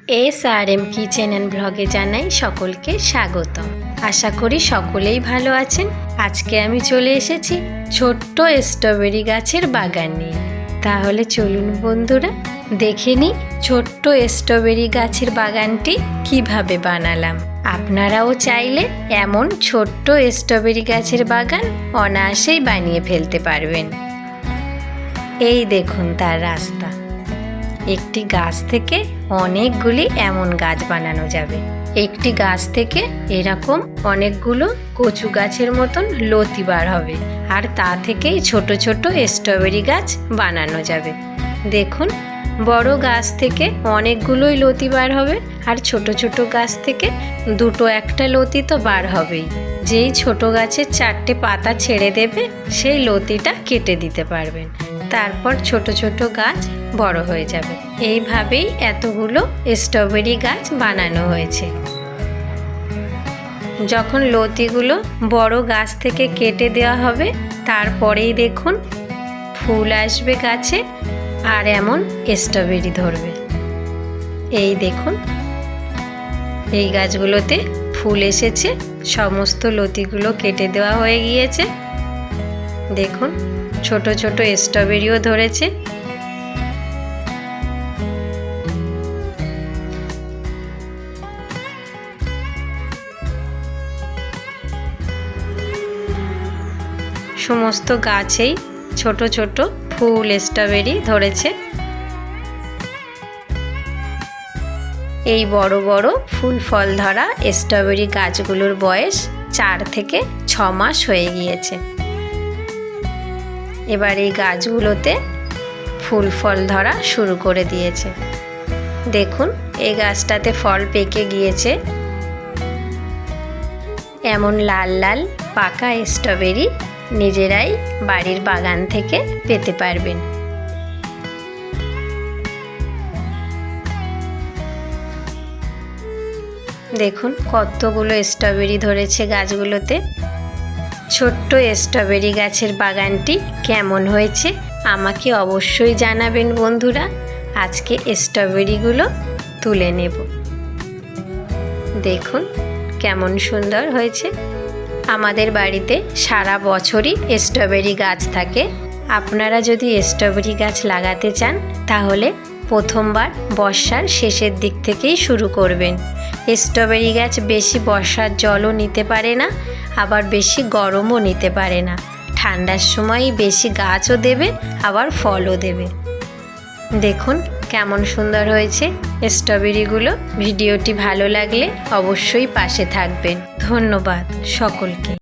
SRM kitchen and ব্লগে জানাই সকলকে স্বাগতম। আশা করি সকলেই ভালো আছেন। আজকে আমি চলে এসেছি ছোট্ট স্ট্রবেরি গাছের বাগান নিয়ে। তাহলে চলুন বন্ধুরা দেখে নিই ছোট্ট স্ট্রবেরি গাছের বাগানটি কিভাবে বানালাম। আপনারাও চাইলে এমন ছোট্ট স্ট্রবেরি গাছের বাগান অনায়াসেই বানিয়ে ফেলতে পারবেন। এই দেখুন তার রাস্তা। একটি গাছ থেকে অনেকগুলি এমন গাছ বানানো যাবে। একটি গাছ থেকে এরকম অনেকগুলো কচু গাছের মতন লতি বার হবে, আর তা থেকেই ছোট ছোট স্ট্রবেরি গাছ বানানো যাবে। দেখুন, বড় গাছ থেকে অনেকগুলোই লতি বার হবে, আর ছোট ছোট গাছ থেকে দুটো একটা লতি তো বার হবেই। যেই ছোট গাছের 4টে পাতা ছেড়ে দেবে সেই লতিটা কেটে দিতে পারবেন। তারপর ছোট ছোট গাছ বড় হয়ে যাবে। এইভাবেই এতগুলো স্ট্রবেরি গাছ বানানো হয়েছে। যখন লতিগুলো বড় গাছ থেকে কেটে দেওয়া হবে, তারপরেই দেখুন ফুল আসবে গাছে, আর এমন স্ট্রবেরি ধরবে। এই দেখুন, এই গাছগুলোতে ফুল এসেছে, সমস্ত লতিগুলো কেটে দেওয়া হয়ে গিয়েছে। দেখুন, ছোট ছোট স্ট্রবেরিও ধরেছে। সমস্ত গাছেই ছোট ছোট ফুল স্ট্রবেরি ধরেছে। এই বড় বড় ফুল ফল ধরা স্ট্রবেরি গাছগুলোর বয়স 4 থেকে 6 মাস হয়ে গিয়েছে। এবার এই গাছগুলোতে ফুল ফল ধরা শুরু করে দিয়েছে। দেখুন, এই গাছটাতে ফল পেকে গিয়েছে। এমন লাল লাল পাকা স্ট্রবেরি নিজেরাই বাড়ির বাগান থেকে পেতে পারবেন। দেখুন কতগুলো স্ট্রবেরি ধরেছে গাছগুলোতে। ছোট্ট স্ট্রবেরি গাছের বাগানটি কেমন হয়েছে আমাকে অবশ্যই জানাবেন বন্ধুরা। আজকে স্ট্রবেরিগুলো তুলে নেব। দেখুন কেমন সুন্দর হয়েছে। আমাদের বাড়িতে সারা বছরই স্ট্রবেরি গাছ থাকে। আপনারা যদি স্ট্রবেরি গাছ লাগাতে চান তাহলে প্রথমবার বর্ষার শেষের দিক থেকেই শুরু করবেন। স্ট্রবেরি গাছ বেশি বর্ষার জলও নিতে পারে না, আবার বেশি গরমও নিতে পারে না। ঠান্ডার সময়ই বেশি গাছও দেবে, আবার ফলও দেবে। দেখুন কেমন সুন্দর হয়েছে স্ট্রবেরিগুলো। ভিডিওটি ভালো লাগলে অবশ্যই পাশে থাকবেন। ধন্যবাদ সকলকে।